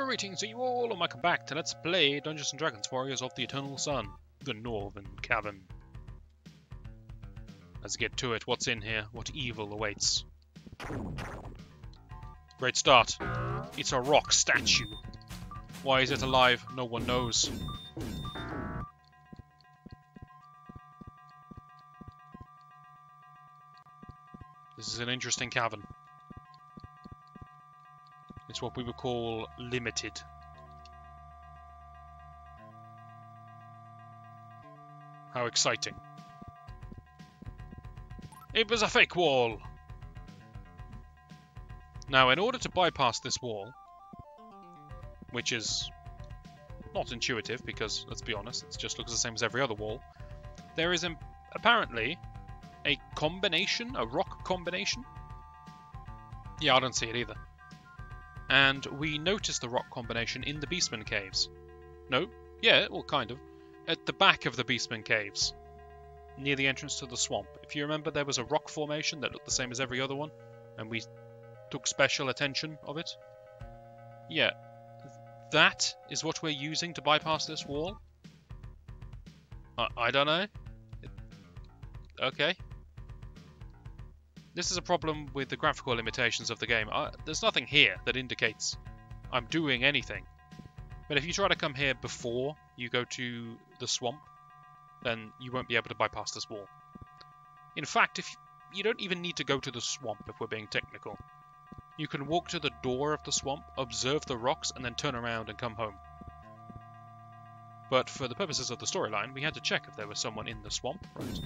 Greetings to you all, and welcome back to Let's Play Dungeons & Dragons Warriors of the Eternal Sun, the Northern Cavern. Let's get to it. What's in here? What evil awaits? Great start. It's a rock statue. Why is it alive? No one knows. This is an interesting cavern. It's what we would call limited. How exciting. It was a fake wall! Now, in order to bypass this wall, which is not intuitive because, let's be honest, it just looks the same as every other wall, there is apparently a combination, a rock combination? Yeah, I don't see it either. And we noticed the rock combination in the Beastman Caves. No? Yeah, well, kind of. At the back of the Beastman Caves. Near the entrance to the swamp. If you remember, there was a rock formation that looked the same as every other one. And we took special attention of it. Yeah. That is what we're using to bypass this wall? I don't know. Okay. This is a problem with the graphical limitations of the game. There's nothing here that indicates I'm doing anything. But if you try to come here before you go to the swamp, then you won't be able to bypass this wall. In fact, if you don't even need to go to the swamp if we're being technical. You can walk to the door of the swamp, observe the rocks, and then turn around and come home. But for the purposes of the storyline, we had to check if there was someone in the swamp. Right.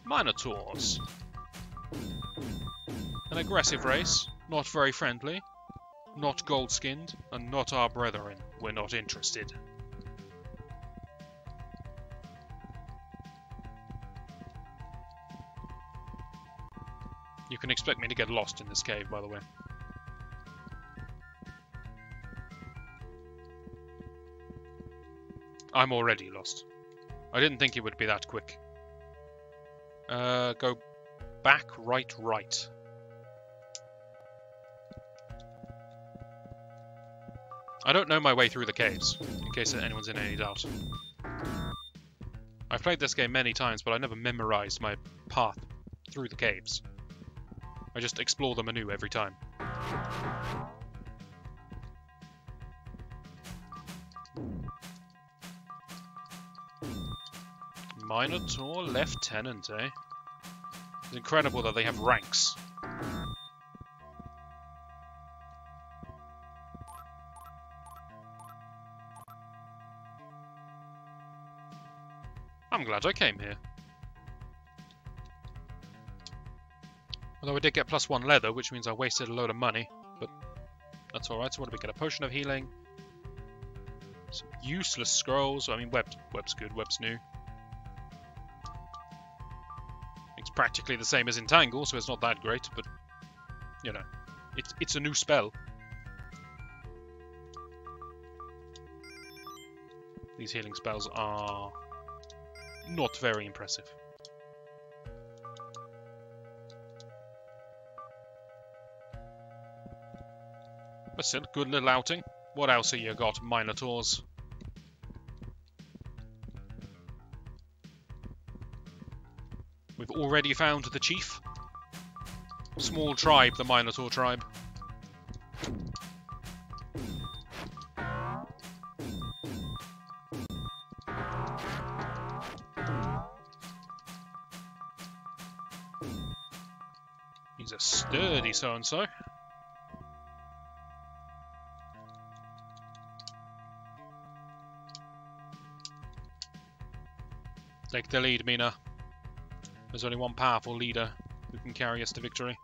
Minotaurs. An aggressive race, not very friendly, not gold-skinned, and not our brethren. We're not interested. You can expect me to get lost in this cave, by the way. I'm already lost. I didn't think it would be that quick. Go back, right. I don't know my way through the caves, in case anyone's in any doubt. I've played this game many times, but I never memorized my path through the caves. I just explore the menu every time. Minotaur Lieutenant, eh? It's incredible that they have ranks. I'm glad I came here. Although I did get +1 leather, which means I wasted a load of money, but that's alright. So what do we get? A potion of healing. Some useless scrolls. I mean, web's good, web's new. It's practically the same as Entangle, so it's not that great, but, you know, it's a new spell. These healing spells are not very impressive. But still, good little outing. What else have you got, Minotaurs? We've already found the chief. Small tribe, the Minotaur tribe. He's a sturdy so-and-so. Take the lead, Mina. There's only one powerful leader who can carry us to victory.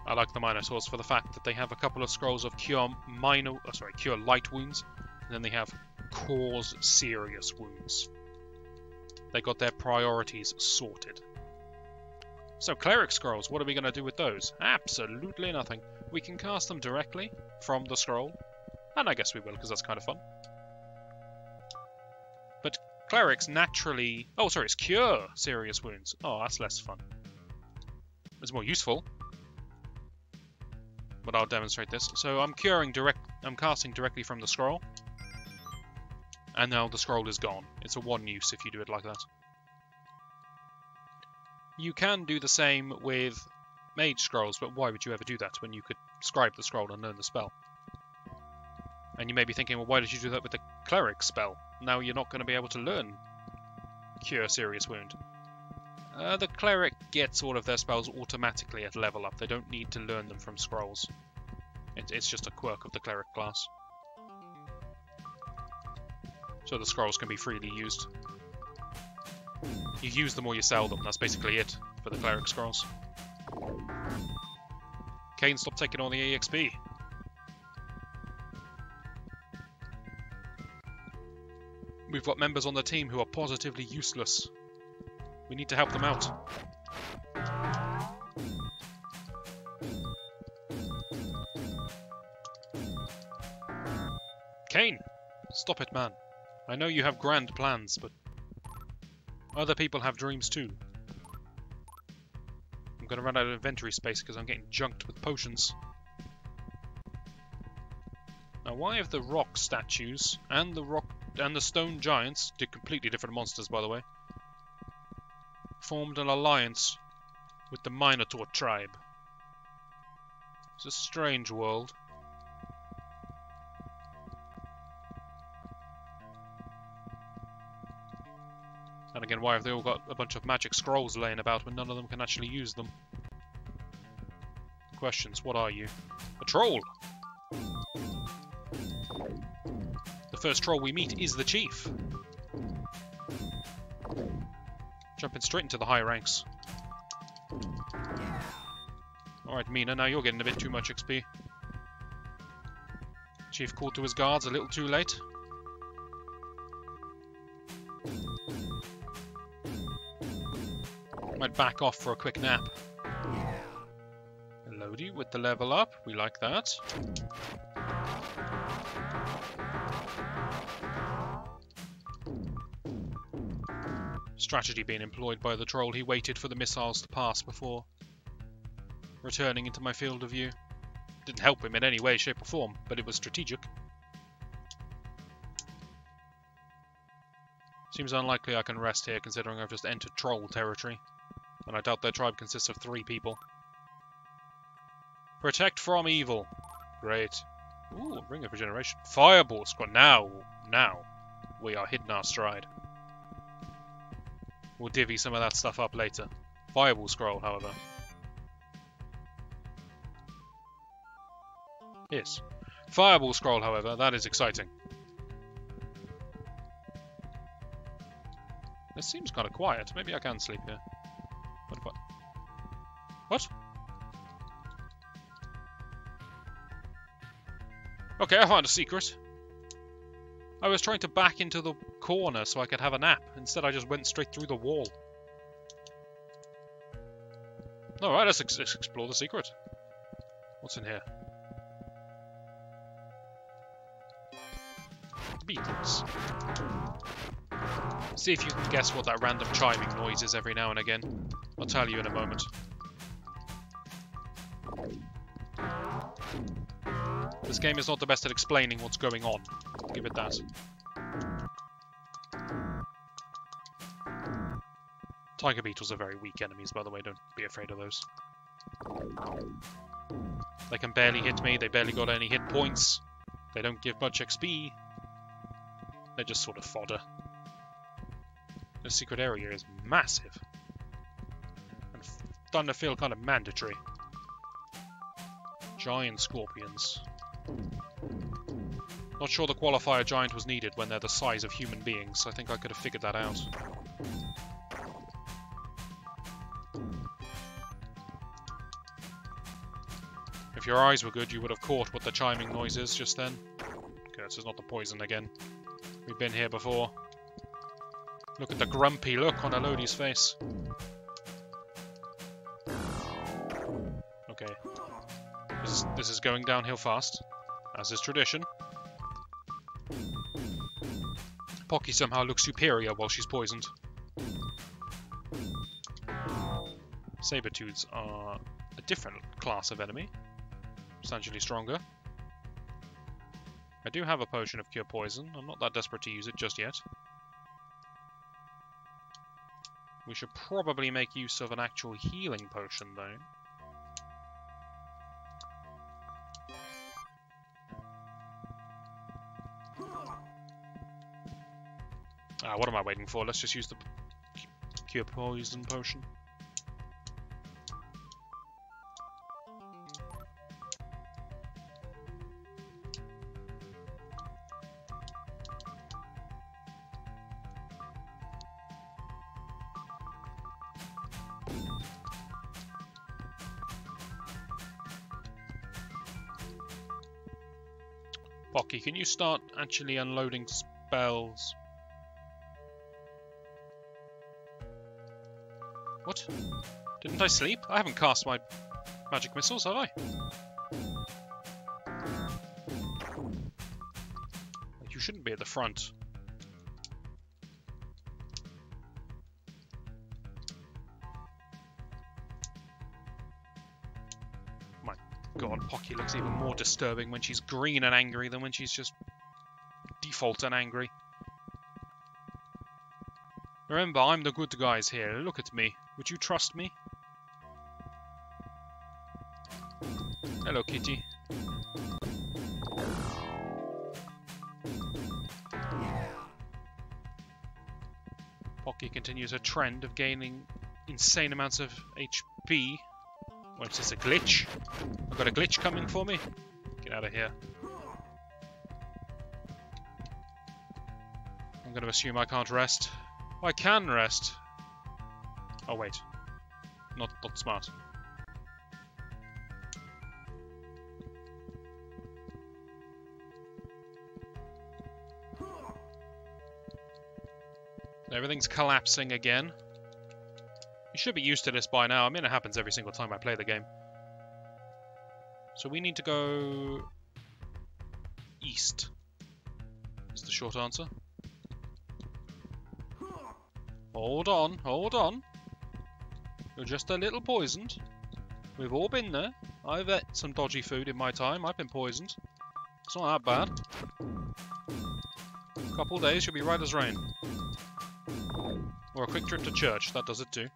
I like the Minotaurs for the fact that they have a couple of scrolls of cure light wounds, and then they have cause serious wounds. They got their priorities sorted. So, Cleric Scrolls, what are we going to do with those? Absolutely nothing. We can cast them directly from the scroll, and I guess we will, because that's kind of fun. But clerics naturally... Oh, sorry, it's cure serious wounds. Oh, that's less fun. It's more useful. But I'll demonstrate this. So I'm casting directly from the scroll. And now the scroll is gone. It's a one use if you do it like that. You can do the same with mage scrolls, but why would you ever do that when you could scribe the scroll and learn the spell? And you may be thinking, well, why did you do that with the cleric spell? Now you're not going to be able to learn Cure Serious Wound. The cleric gets all of their spells automatically at level up. They don't need to learn them from scrolls. It's just a quirk of the cleric class. So the scrolls can be freely used. You use them or you sell them. That's basically it for the cleric scrolls. Kane, stop taking all the EXP. We've got members on the team who are positively useless. We need to help them out. Kane! Stop it, man. I know you have grand plans, but other people have dreams too. I'm gonna run out of inventory space because I'm getting junked with potions. Now, why have the rock statues and the stone giants, two completely different monsters by the way, formed an alliance with the Minotaur tribe? It's a strange world. And again, why have they all got a bunch of magic scrolls laying about when none of them can actually use them? Questions, what are you? A troll! The first troll we meet is the chief. Jumping straight into the high ranks. Alright, Mina, now you're getting a bit too much XP. Chief called to his guards a little too late. Might back off for a quick nap. Lodi with the level up, we like that. Strategy being employed by the troll. He waited for the missiles to pass before returning into my field of view. Didn't help him in any way, shape or form, but it was strategic. Seems unlikely I can rest here considering I've just entered troll territory. And I doubt their tribe consists of 3 people. Protect from evil. Great. Ooh, Ring of Regeneration. Fireball squad. Now, we are hitting our stride. We'll divvy some of that stuff up later. Fireball scroll, however. Yes. Fireball scroll, however, that is exciting. It seems kind of quiet. Maybe I can sleep here. What? Okay, I found a secret. I was trying to back into the corner so I could have a nap. Instead, I just went straight through the wall. Alright, let's explore the secret. What's in here? Beatles. See if you can guess what that random chiming noise is every now and again. I'll tell you in a moment. This game is not the best at explaining what's going on. I'll give it that. Tiger beetles are very weak enemies, by the way. Don't be afraid of those. They can barely hit me. They barely got any hit points. They don't give much XP. They're just sort of fodder. This secret area is massive. And starting to feel kind of mandatory. Giant scorpions. Not sure the qualifier giant was needed when they're the size of human beings. I think I could have figured that out. If your eyes were good, you would have caught what the chiming noise is just then. Okay, this is not the poison again. We've been here before. Look at the grumpy look on Elodie's face. Okay. This is going downhill fast, as is tradition. Pocky somehow looks superior while she's poisoned. Sabertooths are a different class of enemy. Substantially stronger. I do have a potion of cure poison. I'm not that desperate to use it just yet. We should probably make use of an actual healing potion, though. What am I waiting for? Let's just use the cure poison potion. Pocky, can you start actually unloading spells? What? Didn't I sleep? I haven't cast my magic missiles, have I? You shouldn't be at the front. My god, Pocky looks even more disturbing when she's green and angry than when she's just default and angry. Remember, I'm the good guys here. Look at me. Would you trust me? Hello, kitty. Pocky continues her trend of gaining insane amounts of HP. What is this, a glitch? I've got a glitch coming for me? Get out of here. I'm going to assume I can't rest. I can rest. Oh wait, not smart. Everything's collapsing again. You should be used to this by now. I mean, it happens every single time I play the game. So we need to go east, is the short answer. Hold on, hold on. You're just a little poisoned. We've all been there. I've ate some dodgy food in my time. I've been poisoned. It's not that bad. A couple of days, you'll be right as rain. Or a quick trip to church. That does it too.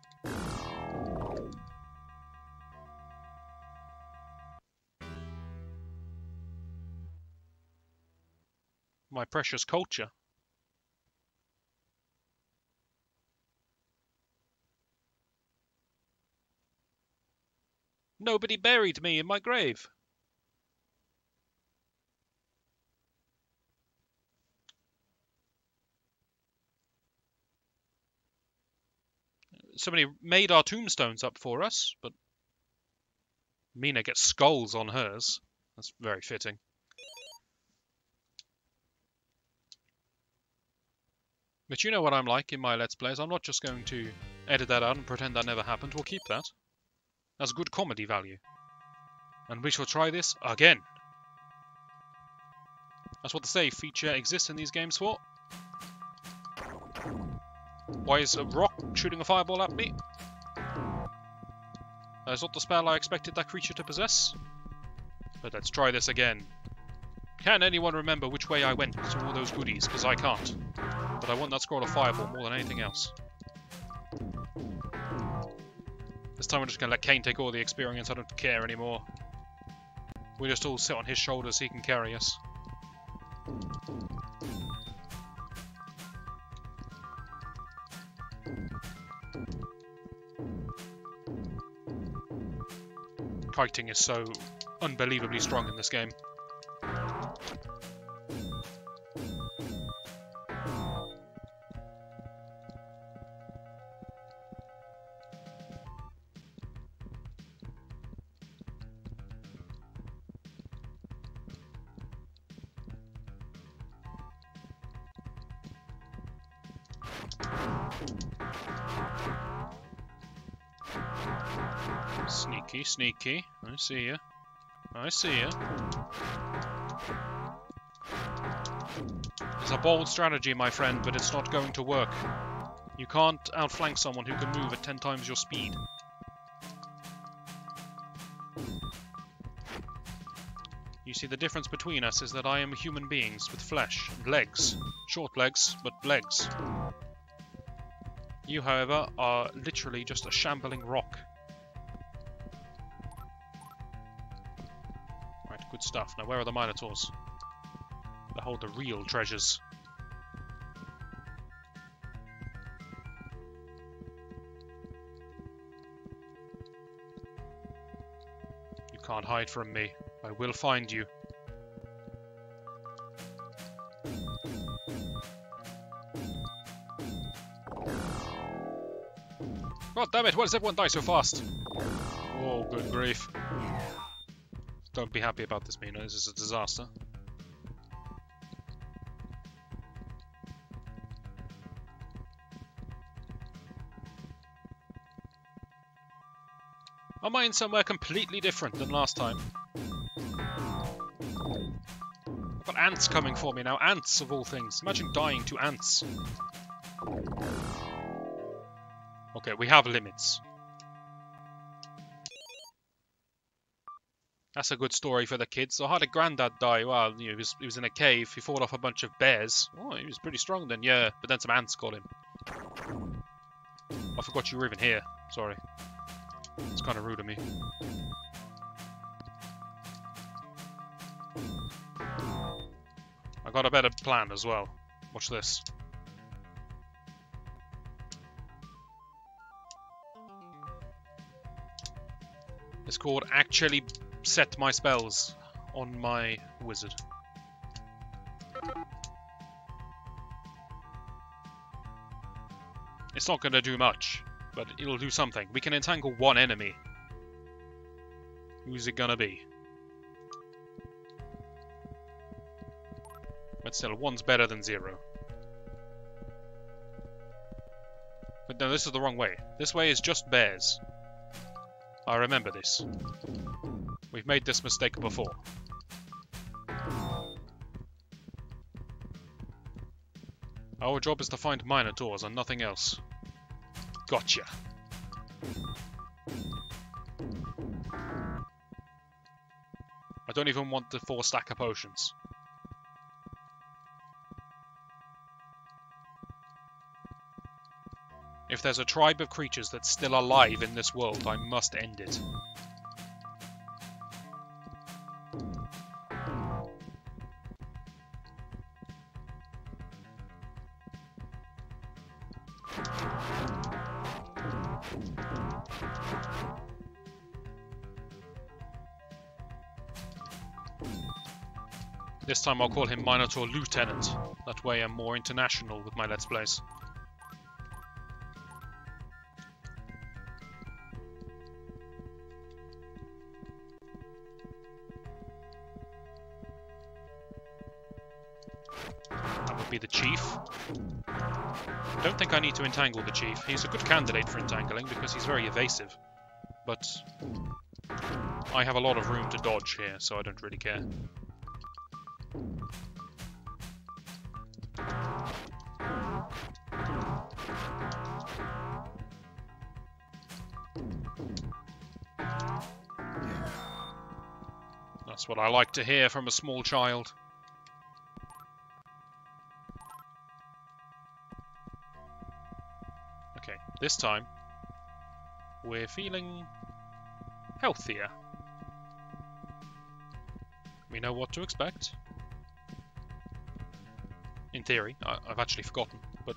My precious culture. Nobody buried me in my grave. Somebody made our tombstones up for us, but Mina gets skulls on hers. That's very fitting. But you know what I'm like in my Let's Plays. I'm not just going to edit that out and pretend that never happened. We'll keep that. That's good comedy value. And we shall try this again. That's what the save feature exists in these games for. Why is a rock shooting a fireball at me? That's not the spell I expected that creature to possess. But let's try this again. Can anyone remember which way I went to all those goodies? Because I can't. But I want that scroll of fireball more than anything else. This time we're just going to let Kane take all the experience. I don't care anymore. We just all sit on his shoulders so he can carry us. Kiting is so unbelievably strong in this game. Sneaky, sneaky. I see ya. I see ya. It's a bold strategy, my friend, but it's not going to work. You can't outflank someone who can move at 10 times your speed. You see, the difference between us is that I am human beings with flesh and legs. Short legs, but legs. You, however, are literally just a shambling rock. Right, good stuff. Now, where are the Minotaurs? They hold the real treasures. You can't hide from me. I will find you. God damn it, why does everyone die so fast? Oh, good grief. Don't be happy about this, Mina. This is a disaster. Am I in somewhere completely different than last time? I've got ants coming for me now. Ants, of all things. Imagine dying to ants. Okay, we have limits. That's a good story for the kids. So how did Grandad die? Well, you know, he was in a cave. He fought off a bunch of bears. Oh, he was pretty strong then, yeah. But then some ants got him. I forgot you were even here. Sorry. It's kind of rude of me. I got a better plan as well. Watch this. It's called actually set my spells on my wizard. It's not going to do much, but it'll do something. We can entangle one enemy. Who's it gonna be? But still, one's better than 0. But no, this is the wrong way. This way is just bears. I remember this. We've made this mistake before. Our job is to find Minotaurs and nothing else. Gotcha. I don't even want the 4 stack of potions. If there's a tribe of creatures that's still alive in this world, I must end it. This time I'll call him Minotaur Lieutenant. That way I'm more international with my Let's Plays. That would be the Chief. I don't think I need to entangle the Chief. He's a good candidate for entangling because he's very evasive. But I have a lot of room to dodge here, so I don't really care. That's what I like to hear from a small child. Okay, this time we're feeling healthier. We know what to expect. In theory, I've actually forgotten, but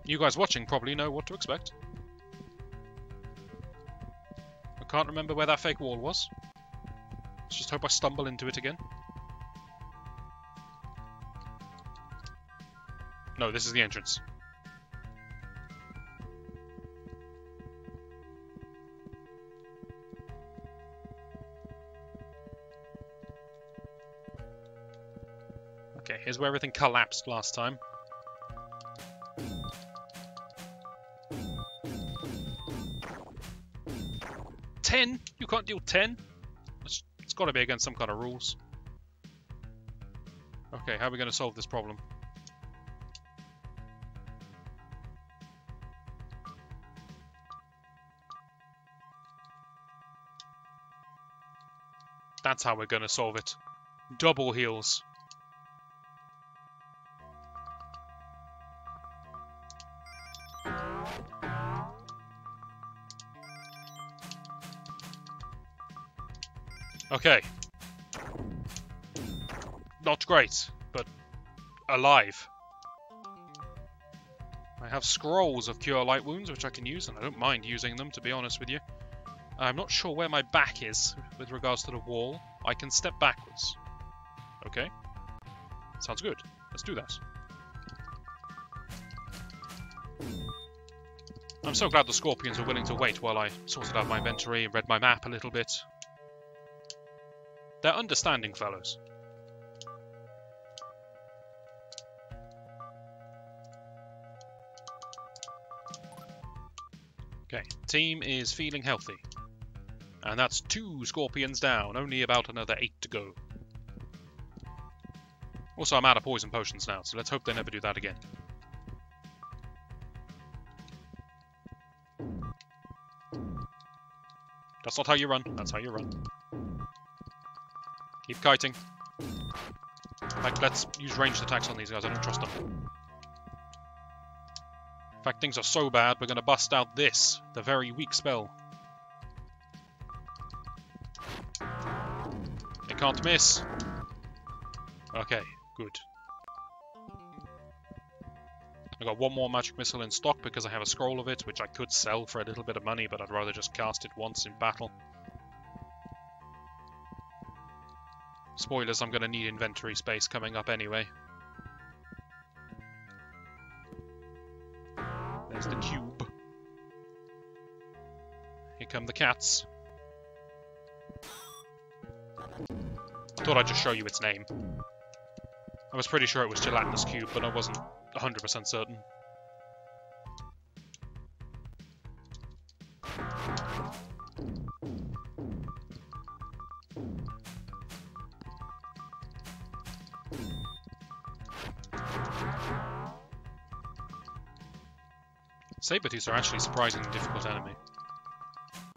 you guys watching probably know what to expect. I can't remember where that fake wall was. Let's just hope I stumble into it again. No, this is the entrance. Okay, here's where everything collapsed last time. $10? You can't deal 10? It's got to be against some kind of rules. Okay, how are we going to solve this problem? That's how we're going to solve it. Double heals. Okay. Not great, but alive. I have scrolls of cure light wounds, which I can use, and I don't mind using them, to be honest with you. I'm not sure where my back is with regards to the wall. I can step backwards. Okay. Sounds good. Let's do that. I'm so glad the scorpions were willing to wait while I sorted out my inventory and read my map a little bit. They're understanding fellows. Okay, team is feeling healthy. And that's 2 scorpions down, only about another 8 to go. Also, I'm out of poison potions now, so let's hope they never do that again. That's not how you run, that's how you run. Keep kiting. In fact, let's use ranged attacks on these guys, I don't trust them. In fact, things are so bad, we're going to bust out this, the very weak spell. They can't miss. Okay, good. I got 1 more magic missile in stock because I have a scroll of it, which I could sell for a little bit of money, but I'd rather just cast it once in battle. Spoilers, I'm going to need inventory space coming up anyway. There's the cube. Here come the cats. I thought I'd just show you its name. I was pretty sure it was Gelatinous Cube, but I wasn't 100% certain. Sabertooths are actually a surprisingly difficult enemy.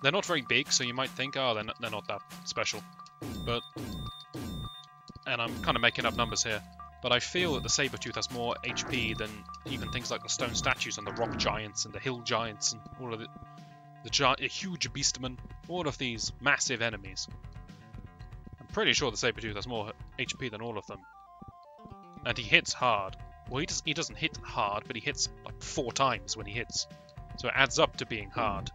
They're not very big, so you might think, oh, they're not that special. But, and I'm kind of making up numbers here, but I feel that the Sabertooth has more HP than even things like the stone statues and the rock giants and the hill giants and all of the huge beastmen, all of these massive enemies. I'm pretty sure the Sabertooth has more HP than all of them. And he hits hard. Well, he doesn't hit hard, but he hits like 4 times when he hits. So it adds up to being hard.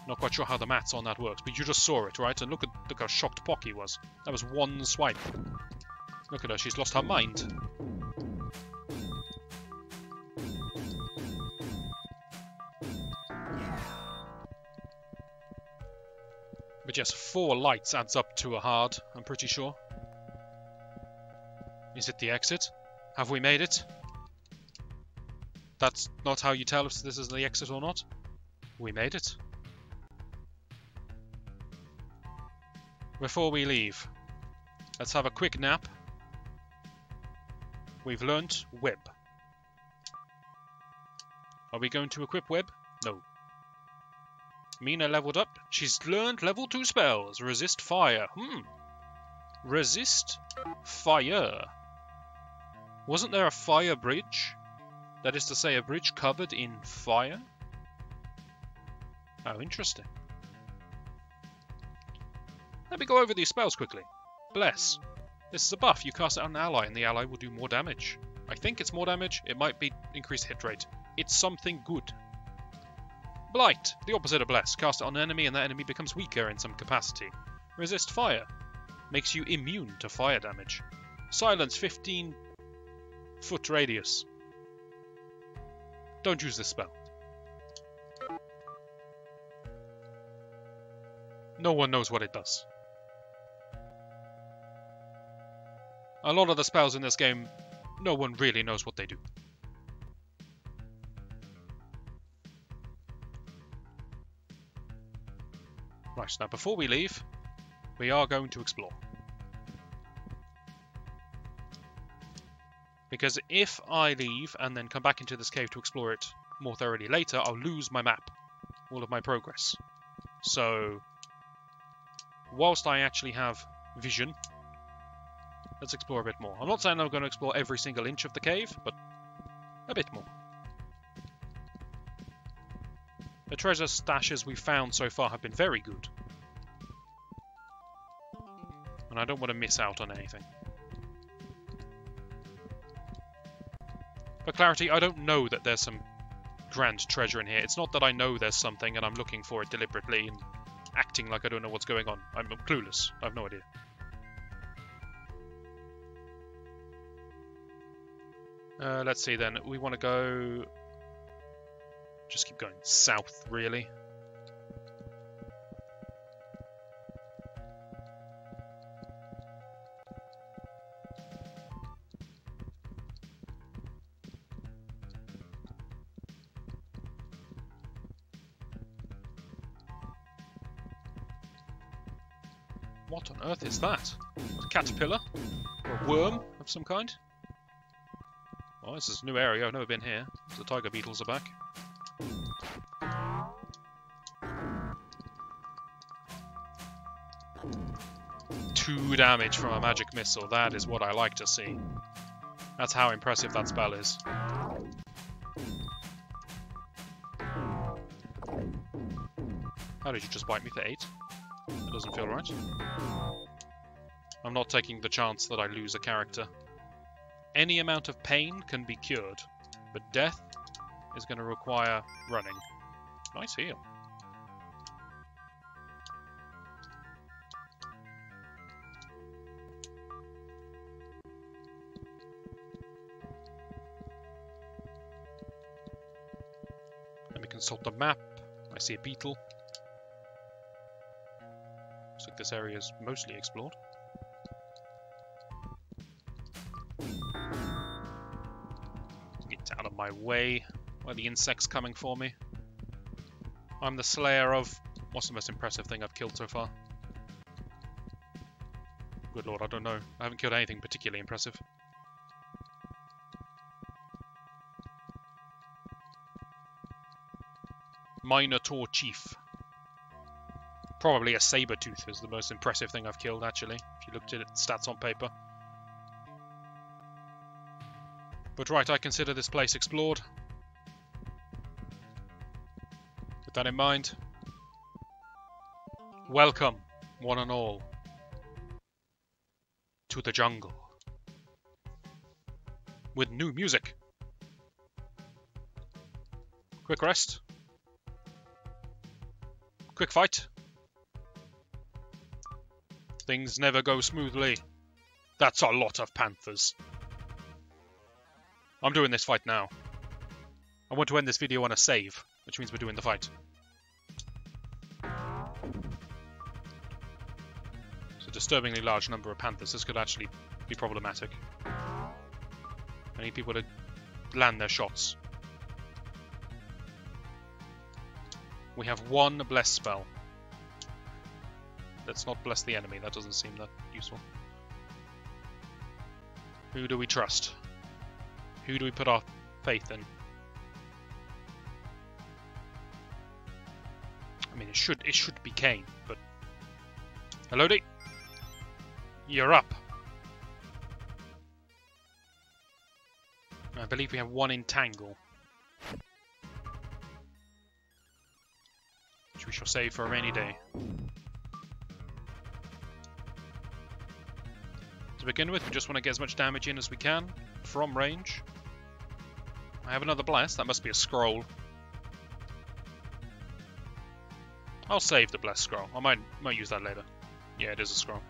Not quite sure how the maths on that works, but you just saw it, right? And look how shocked Pocky was. That was 1 swipe. Look at her, she's lost her mind. But yes, 4 lights adds up to a hard, I'm pretty sure. Is it the exit? Have we made it? That's not how you tell if this is the exit or not. We made it. Before we leave, let's have a quick nap. We've learnt web. Are we going to equip web? No. Mina leveled up. She's learned level 2 spells. Resist fire. Resist fire. Wasn't there a fire bridge? That is to say, a bridge covered in fire? Oh, interesting. Let me go over these spells quickly. Bless. This is a buff. You cast it on an ally, and the ally will do more damage. I think it's more damage. It might be increased hit rate. It's something good. Blight. The opposite of Bless. Cast it on an enemy, and that enemy becomes weaker in some capacity. Resist fire. Makes you immune to fire damage. Silence. 15-foot radius. Don't use this spell. No one knows what it does. A lot of the spells in this game, no one really knows what they do. Right, now before we leave, we are going to explore. Because if I leave and then come back into this cave to explore it more thoroughly later, I'll lose my map, all of my progress. So, whilst I actually have vision, let's explore a bit more. I'm not saying I'm going to explore every single inch of the cave, but a bit more. The treasure stashes we've found so far have been very good. And I don't want to miss out on anything. For clarity, I don't know that there's some grand treasure in here. It's not that I know there's something and I'm looking for it deliberately and acting like I don't know what's going on. I'm clueless. I have no idea. Let's see then. We want to go... Just keep going south, really. What on earth is that? A caterpillar? Or a worm of some kind? Well, this is a new area. I've never been here. The tiger beetles are back. 2 damage from a magic missile. That is what I like to see. That's how impressive that spell is. How did you just bite me for 8? That doesn't feel right. I'm not taking the chance that I lose a character. Any amount of pain can be cured, but death is going to require running. Nice heal. Let me consult the map. I see a beetle. Looks like this area is mostly explored. Get out of my way. Why are the insects coming for me? I'm the slayer of... What's the most impressive thing I've killed so far? Good lord, I don't know. I haven't killed anything particularly impressive. Minotaur Chief. Probably a saber-tooth is the most impressive thing I've killed, actually, if you looked at its stats on paper. But right, I consider this place explored. With that in mind, welcome, one and all, to the jungle. With new music. Quick rest. Quick fight. Things never go smoothly. That's a lot of panthers. I'm doing this fight now. I want to end this video on a save, which means we're doing the fight. It's a disturbingly large number of panthers. This could actually be problematic. I need people to land their shots. We have 1 bless spell. Let's not bless the enemy, that doesn't seem that useful. Who do we trust? Who do we put our faith in? I mean, it should be Kane, but... Hello, D. You're up. I believe we have 1 entangle. Which we shall save for a rainy day. To begin with, we just want to get as much damage in as we can from range. I have another bless. That must be a scroll. I'll save the bless scroll. I might use that later. Yeah, it is a scroll.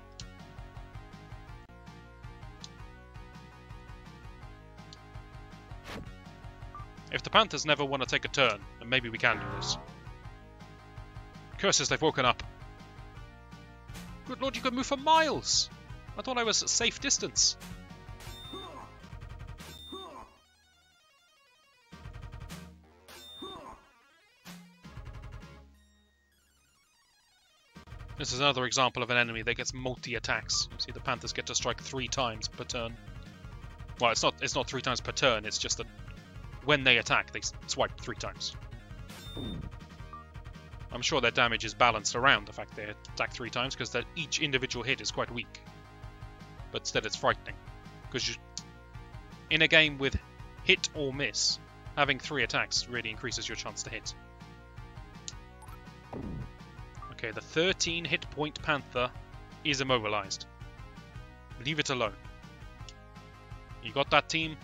If the panthers never want to take a turn, then maybe we can do this. Curses, they've woken up. Good lord, you can move for miles! I thought I was at safe distance. This is another example of an enemy that gets multi-attacks. See, the panthers get to strike 3 times per turn. Well, it's not 3 times per turn, it's just that when they attack, they swipe 3 times. I'm sure their damage is balanced around the fact they attack 3 times, because each individual hit is quite weak. But instead it's frightening. Because in a game with hit or miss, having 3 attacks really increases your chance to hit. Okay, the 13 hit point Panther is immobilized. Leave it alone. You got that, team?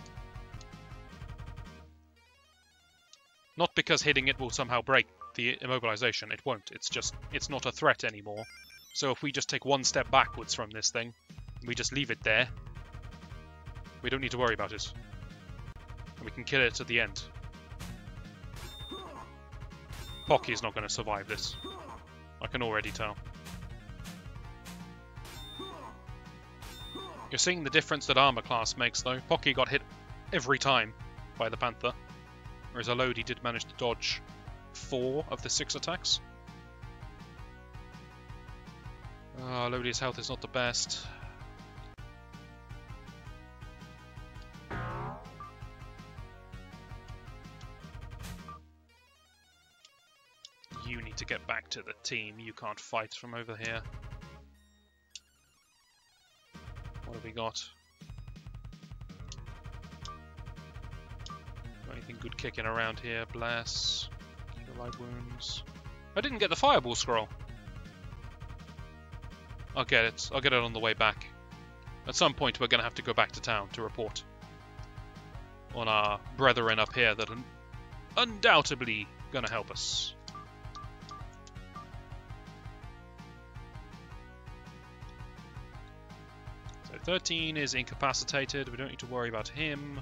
Not because hitting it will somehow break the immobilization, it won't. It's not a threat anymore. So if we just take 1 step backwards from this thing, we just leave it there, we don't need to worry about it. And we can kill it at the end. Pocky is not going to survive this. I can already tell. You're seeing the difference that armor class makes, though. Pocky got hit every time by the Panther, whereas Elodie did manage to dodge 4 of the 6 attacks. Elodie's health is not the best. You need to get back to the team. You can't fight from over here. What have we got? Anything good kicking around here? Bless. Cure light wounds. I didn't get the fireball scroll. I'll get it. I'll get it on the way back. At some point we're going to have to go back to town to report on our brethren up here that are undoubtedly going to help us. So 13 is incapacitated. We don't need to worry about him.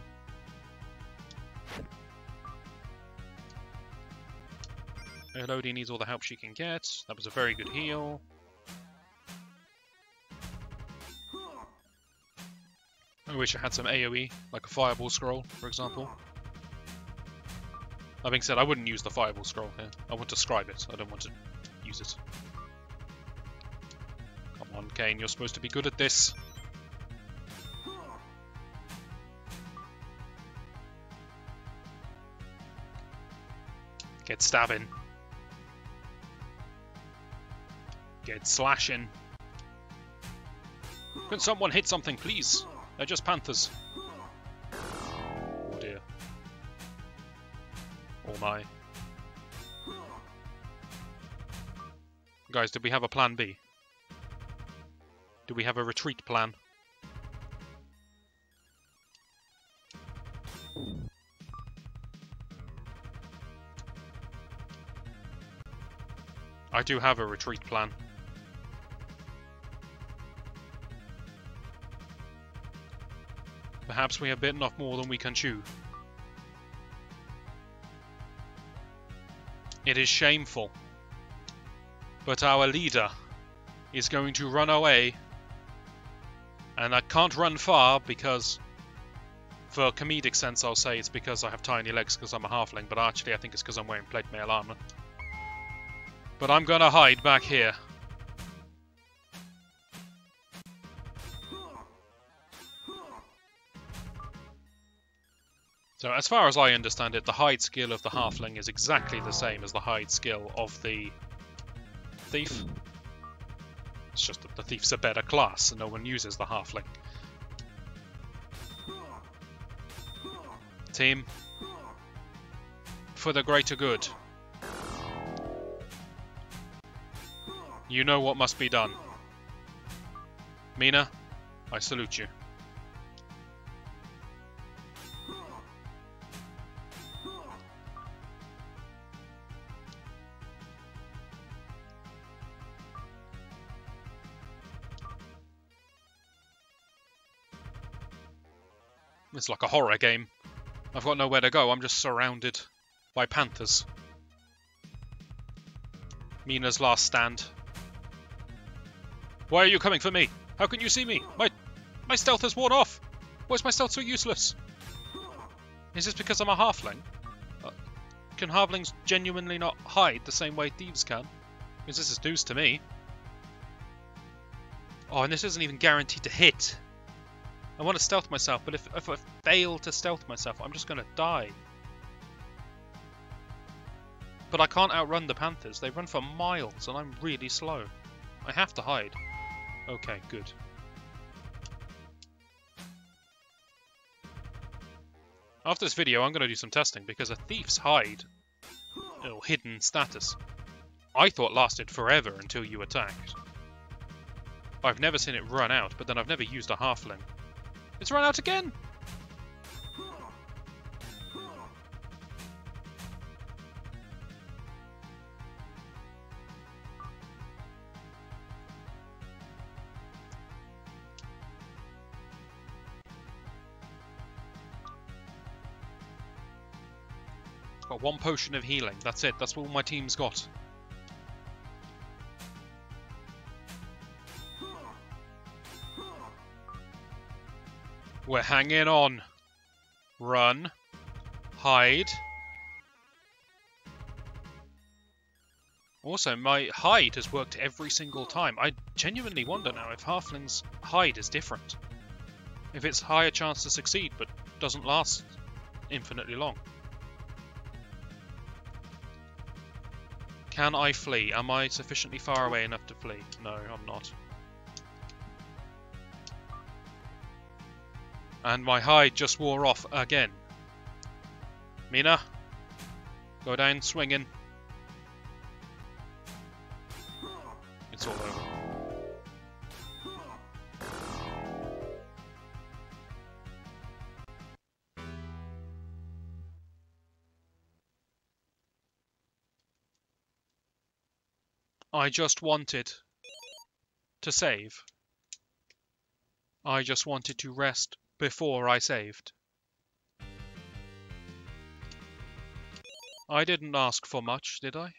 Elodie needs all the help she can get. That was a very good heal. I wish I had some AoE, like a fireball scroll, for example. That being said, I wouldn't use the fireball scroll here. I want to scribe it. I don't want to use it. Come on, Kane, you're supposed to be good at this. Get stabbing. Get slashing. Can someone hit something, please? They're just panthers. Oh dear. Oh my. Guys, did we have a plan B? Do we have a retreat plan? I do have a retreat plan. Perhaps we have bitten off more than we can chew. It is shameful. But our leader is going to run away. And I can't run far because, for comedic sense, I'll say it's because I have tiny legs because I'm a halfling. But actually I think it's because I'm wearing plate mail armor. But I'm gonna hide back here. So as far as I understand it, the hide skill of the halfling is exactly the same as the hide skill of the thief. It's just that the thief's a better class and no one uses the halfling. Team, for the greater good. You know what must be done. Mina, I salute you. It's like a horror game. I've got nowhere to go, I'm just surrounded by panthers. Mina's last stand. Why are you coming for me? How can you see me? My stealth has worn off! Why is my stealth so useless? Is this because I'm a halfling? Can halflings genuinely not hide the same way thieves can? Because this is news to me. Oh, and this isn't even guaranteed to hit. I want to stealth myself, but if I fail to stealth myself, I'm just going to die. But I can't outrun the panthers. They run for miles, and I'm really slow. I have to hide. Okay, good. After this video, I'm going to do some testing, because a thief's hide, or hidden status, I thought lasted forever until you attacked. I've never seen it run out, but then I've never used a halfling. It's run out again! Got one potion of healing. That's it. That's all my team's got. We're hanging on. Run. Hide. Also, my hide has worked every single time. I genuinely wonder now if Halfling's hide is different. If it's higher chance to succeed, but doesn't last infinitely long. Can I flee? Am I sufficiently far away enough to flee? No, I'm not. And my hide just wore off again. Mina, go down swinging. It's all over. I just wanted to save. I just wanted to rest before I saved. I didn't ask for much, did I?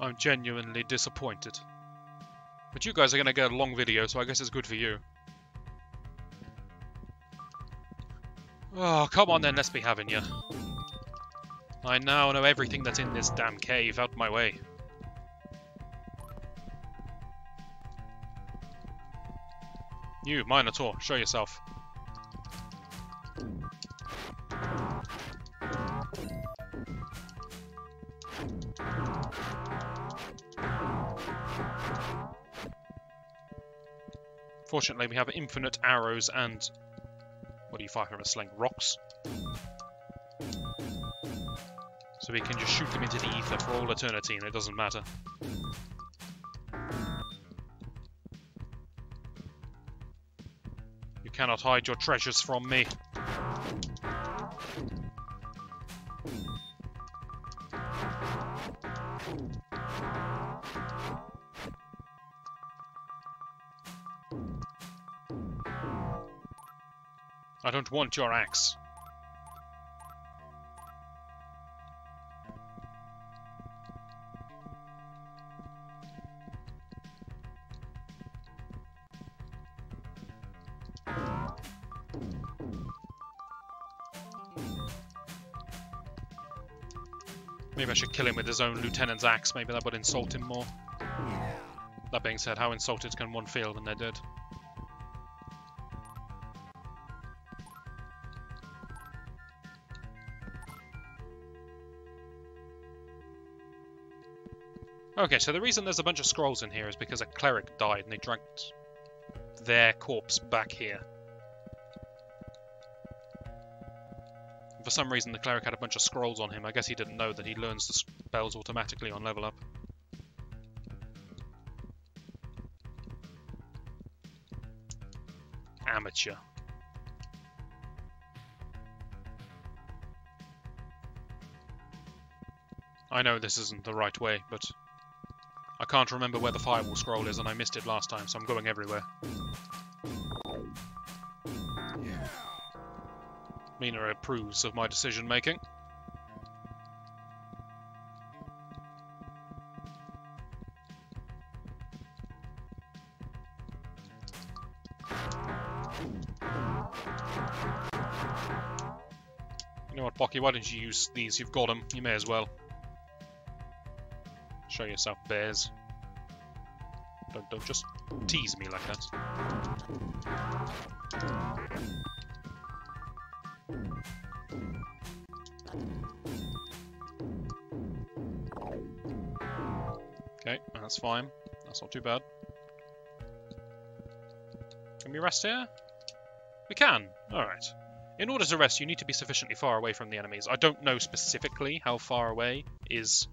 I'm genuinely disappointed. But you guys are going to get a long video, so I guess it's good for you. Oh, come on then, let's be having you. I now know everything that's in this damn cave. Out my way. You, Minotaur, show yourself. Fortunately, we have infinite arrows and... What do you fire from a sling? Rocks? So we can just shoot them into the ether for all eternity and it doesn't matter. You cannot hide your treasures from me. I don't want your axe. Maybe I should kill him with his own lieutenant's axe. Maybe that would insult him more. That being said, how insulted can one feel when they're dead? Okay, so the reason there's a bunch of scrolls in here is because a cleric died and they dragged their corpse back here. For some reason the cleric had a bunch of scrolls on him. I guess he didn't know that he learns the spells automatically on level up. Amateur. I know this isn't the right way, but I can't remember where the firewall scroll is and I missed it last time, so I'm going everywhere. Mina approves of my decision making. You know what, Pocky, why don't you use these? You've got them. You may as well. Show yourself, bears. Don't just tease me like that. Okay, that's fine. That's not too bad. Can we rest here? We can. Alright. In order to rest, you need to be sufficiently far away from the enemies. I don't know specifically how far away is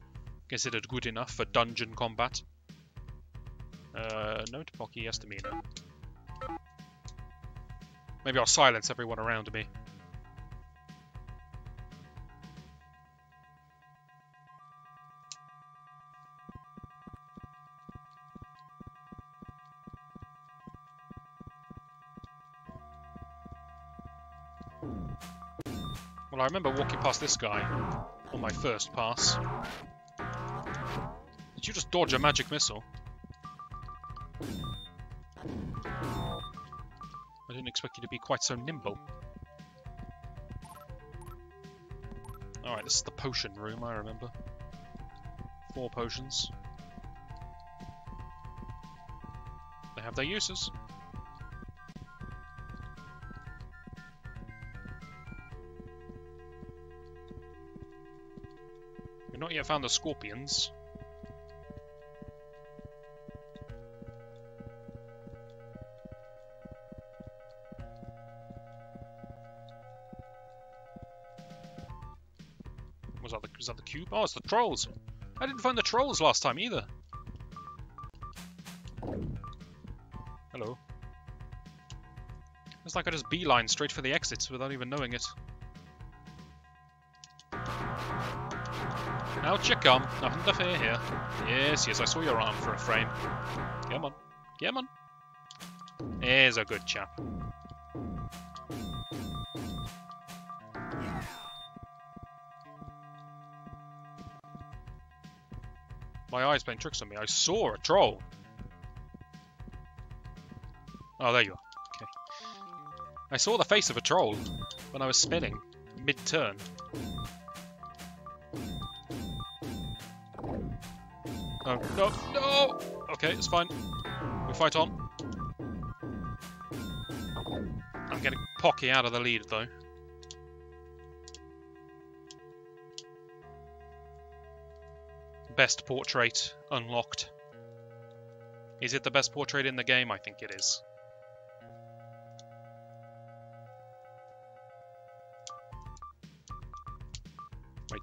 considered good enough for dungeon combat. No to Pocky, yes to me now. Maybe I'll silence everyone around me. Well, I remember walking past this guy on my first pass. Did you just dodge a magic missile? I didn't expect you to be quite so nimble. Alright, this is the potion room, I remember. 4 potions. They have their uses. We've not yet found the scorpions. Was that the cube? Oh, it's the trolls. I didn't find the trolls last time either. Hello. It's like I just beeline straight for the exits without even knowing it. Out you come. Nothing to fear here. Yes, yes, I saw your arm for a frame. Come on. Come on. Here's a good chap. My eye's playing tricks on me. I saw a troll. Oh, there you are. Okay. I saw the face of a troll when I was spinning mid-turn. No, no, no! Okay, it's fine. We fight on. I'm getting Pocky out of the lead, though. Best portrait unlocked. Is it the best portrait in the game? I think it is. Wait.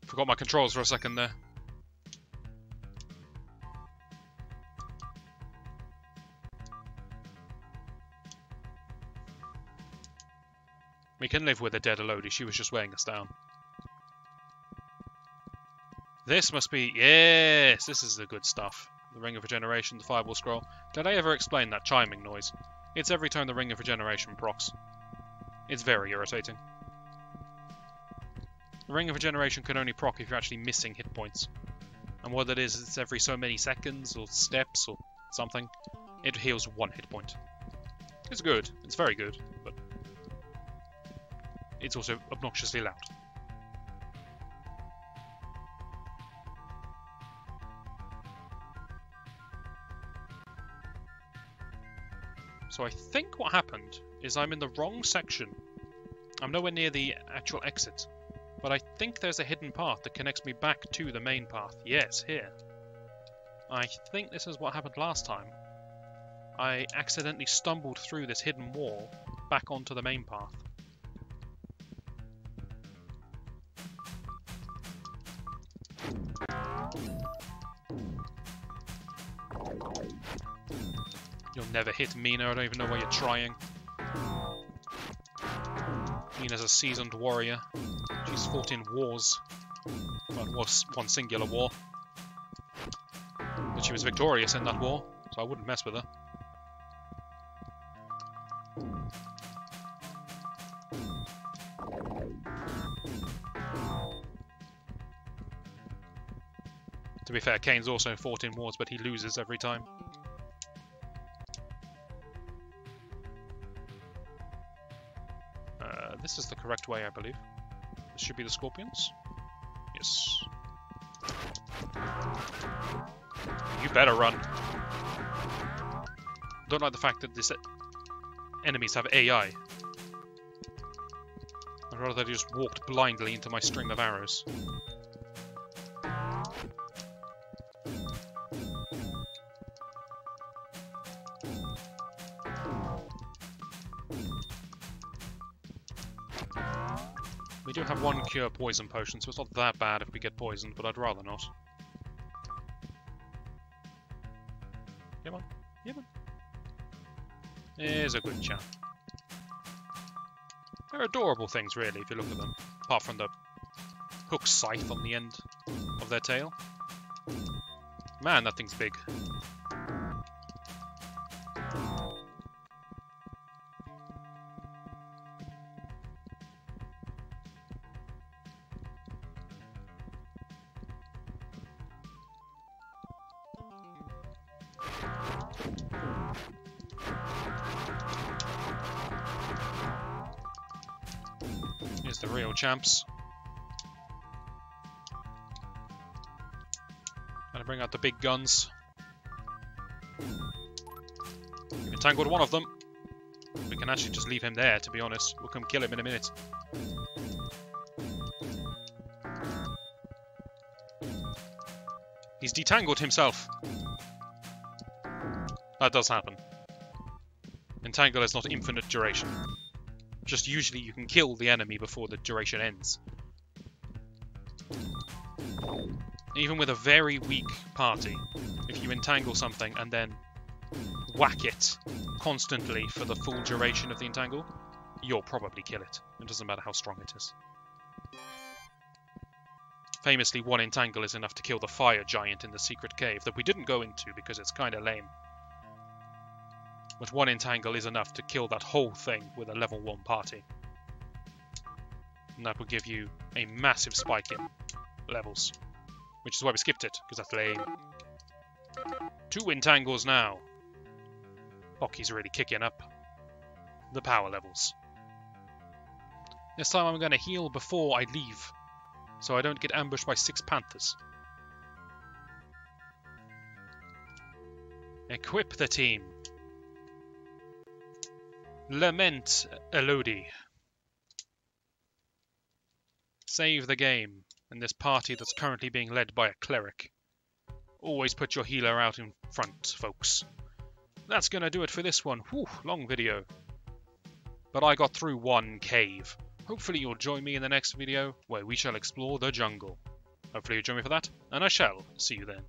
Forgot my controls for a second there. We can live with a dead Elodie. She was just weighing us down. This must be... Yes! This is the good stuff. The Ring of Regeneration, the Fireball Scroll. Did I ever explain that chiming noise? It's every time the Ring of Regeneration procs. It's very irritating. The Ring of Regeneration can only proc if you're actually missing hit points. And what it is, it's every so many seconds or steps or something. It heals 1 hit point. It's good. It's very good. But it's also obnoxiously loud. So I think what happened is I'm in the wrong section. I'm nowhere near the actual exit. But I think there's a hidden path that connects me back to the main path. Yes, here. I think this is what happened last time. I accidentally stumbled through this hidden wall back onto the main path. You'll never hit Mina, I don't even know why you're trying. Mina's a seasoned warrior. She's fought in wars. Well, it was one singular war. But she was victorious in that war, so I wouldn't mess with her. To be fair, Kane's also fought in wars, but he loses every time. This is the correct way, I believe. This should be the scorpions. Yes. You better run. Don't like the fact that these enemies have AI. I'd rather they just walked blindly into my string of arrows. We do have one cure poison potion, so it's not that bad if we get poisoned, but I'd rather not. Come on, come on. Here's a good chap. They're adorable things, really, if you look at them. Apart from the hook scythe on the end of their tail. Man, that thing's big. Here's the real champs. Gonna bring out the big guns. We've entangled one of them. We can actually just leave him there, to be honest. We'll come kill him in a minute. He's detangled himself. That does happen. Entangle is not infinite duration. Just usually you can kill the enemy before the duration ends. Even with a very weak party, if you entangle something and then whack it constantly for the full duration of the entangle, you'll probably kill it. It doesn't matter how strong it is. Famously, one entangle is enough to kill the fire giant in the secret cave that we didn't go into because it's kinda lame. But one entangle is enough to kill that whole thing with a level 1 party. And that will give you a massive spike in levels. Which is why we skipped it, because that's lame. 2 entangles now. Hockey's really kicking up the power levels. This time I'm going to heal before I leave, so I don't get ambushed by 6 panthers. Equip the team. Lament Elodie. Save the game in this party that's currently being led by a cleric. Always put your healer out in front, folks. That's gonna do it for this one. Whew, long video. But I got through 1 cave. Hopefully you'll join me in the next video, where we shall explore the jungle. Hopefully you'll join me for that, and I shall see you then.